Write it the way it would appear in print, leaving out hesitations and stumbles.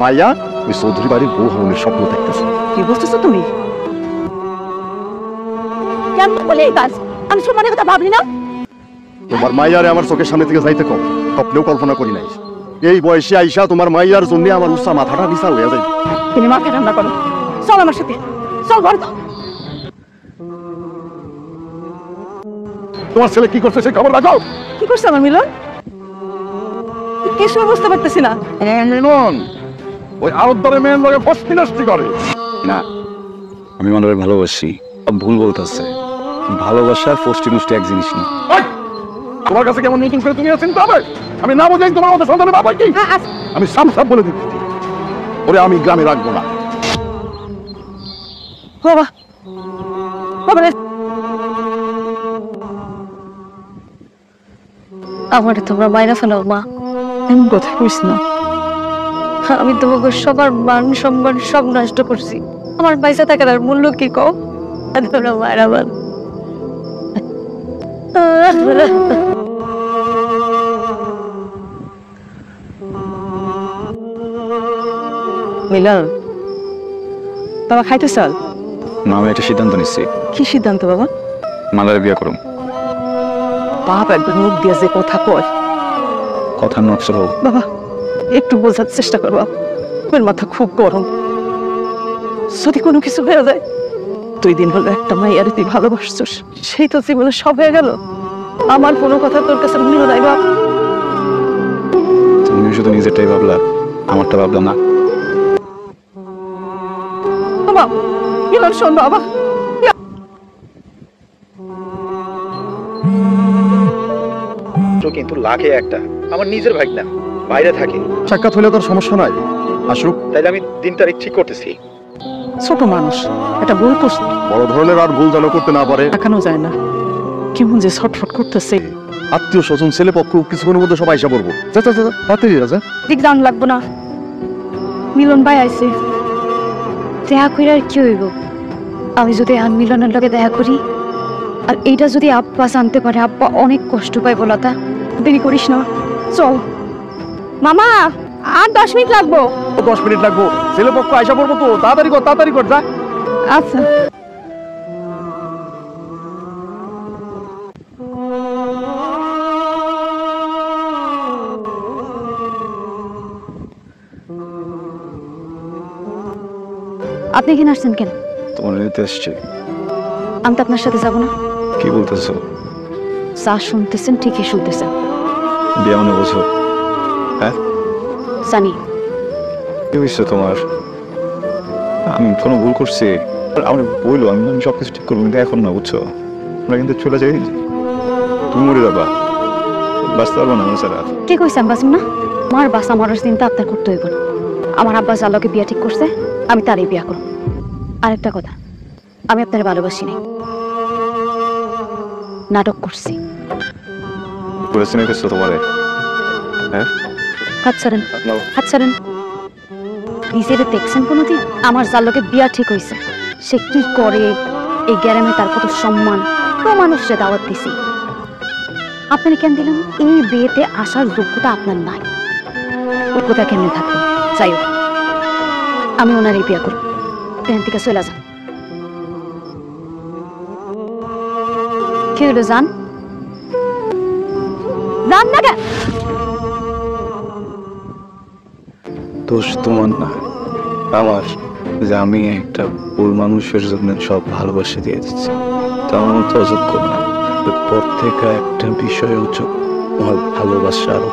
মাইয়া ওই চৌধুরী বাড়ির বউ হওয়ার স্বপ্ন দেখতেছে। কি বলতেছো তুমি? কেমন বলে এই কাজ? আমি সম্মানের কথা ভাবলি না। তোমার মাইয়ারে আমার চোখের সামনে থেকে যাইতে কম, স্বপ্নেও কল্পনা করি নাই এই বয়সে আইসা তোমার মাইয়ার জন্য আমার উচ্চা মাথাটা বিশাল হয়ে যায়। তুমি মাকে রান্না করো, চল আমার সাথে, চল ঘরে তো। তোমার ছেলে কি করছে সে খবর রাখো। কি করছে আমার মিলন? কিছু বুঝতে পারতেছি না। মিলন ওই আরবদারে মেয়ের লগে ফস্তি নষ্টি করে না, আমি মনে হয় ভালোবাসি। ভুল বলতেছে, ভালোবাসা আর ফষ্টি নষ্টি এক জিনিস না। তোমার কাছে কেমন মিটিং করে তুমি চিন্তা হবে? আমি না বোঝাই তোমার আমাদের সন্তানের বাবা কি? আমি সামসাপ বলে দিচ্ছি ওরে আমি গ্রামে রাখবো না। বাবা বাবা রে, আমার তোমরা মাইরা ফেলাও মা। এমন কথা কইস না। আমি তোমাকে সবার মান সম্মান সব নষ্ট করছি। আমার পয়সা থাকার আর মূল্য কি কও? তোমরা মায়েরা বল। মিলন বাবা খাইতে চল। না, আমি একটা সিদ্ধান্ত নিচ্ছি, কি সিদ্ধান্ত বাবা? মালারে বিয়ে করুম। বাপ একবার মুখ দিয়ে যে কথা কয়, কথা নষ্ট হোক। বাবা একটু বোঝার চেষ্টা করবো। আমার মাথা খুব গরম। যদি কোনো কিছু হয়ে যায়, 2 দিন হলো একটা মাইয়ারে তুই ভালোবাসছিস, সেই তো জীবনে সব হয়ে গেল। আমার কোনো কথা তোর কাছে মনে হয় বাপ? তুমি শুধু নিজেরটাই ভাবলা, আমারটা ভাবলা না। বাবা মিলন শোন বাবা, কিন্তু লাগে একটা আমার নিজের ভাই না, বাইরে থাকে। সাক্ষাৎ হলে তোর সমস্যা নাই, আসুক। তাইলে আমি দিন তারিখ ঠিক করতেছি। ছোট মানুষ এটা ভুল করছে, বড় ধরনের আর ভুল যেন করতে না পারে। দেখানো যায় না কেমন যে ছটফট করতেছে। আত্মীয় স্বজন ছেলে পক্ষ কিছুক্ষণের মধ্যে সবাই আইসা পড়বো। যা যা যা তাড়াতাড়ি রাজা। ঠিক জান লাগবো না। মিলন ভাই আইছে, দেখা কইরা আর কি হইব? আমি যদি আর মিলনের লগে দেখা করি, আর এইটা যদি আব্বা জানতে পারে, আব্বা অনেক কষ্ট পায়। বলাতা দেরি করিস না, চল। মামা আর 10 মিনিট লাগবো। 10 মিনিট লাগবো, ছেলে পক্ষ আইসা পড়বো তো। তাড়াতাড়ি কর যা। আচ্ছা আপনি এখানে আসছেন কেন? তোমার নিতে আসছে। আমি তো আপনার সাথে যাবো না। কি বলতেছো? যা শুনতেছেন ঠিকই শুনতেছেন। বিয়ে মানে বোঝো? হ্যাঁ, জানি। কি হয়েছে তোমার? আমি কোনো ভুল করছি? আমি বললো আমি সবকিছু ঠিক করবো, কিন্তু এখন না, বুঝছো? আমরা কিন্তু চলে যাই, তুমি মরে যাবা, বাঁচতে পারবো না আমার ছাড়া। কে কইছে আমি বাঁচব না? আমার বাসা মরার চিন্তা আপনার করতে হইব না। আমার আব্বা জালকে বিয়া ঠিক করছে, আমি তারই বিয়া করব। আরেকটা কথা, আমি আপনার ভালোবাসি নাই, নাটক করছি। বলেছি না কিছু তোমারে? হ্যাঁ, হাত ছাড়েন, হাত ছাড়েন। নিজের দেখছেন কোনোদিন? আমার জালকে বিয়া ঠিক হয়েছে, সে কি করে, এই গ্রামে তার কত সম্মান, তো মানুষকে দাওয়াত দিছি। আপনার কেন দিলাম? এই বিয়েতে আসার যোগ্যতা আপনার নাই। যোগ্যতা কেমনে থাকলো? যাই হোক, আমি ওনারই বিয়া করব। এখান থেকে চলে যান। কি হলো? যান, যান না কেন? দোষ তোমার না, আমার, যে আমি একটা ভুল মানুষের জন্য সব ভালোবাসা দিয়ে দিচ্ছি। তেমন তো অযোগ্য না। প্রত্যেক একটা বিষয় হচ্ছে আমার ভালোবাসা আরো।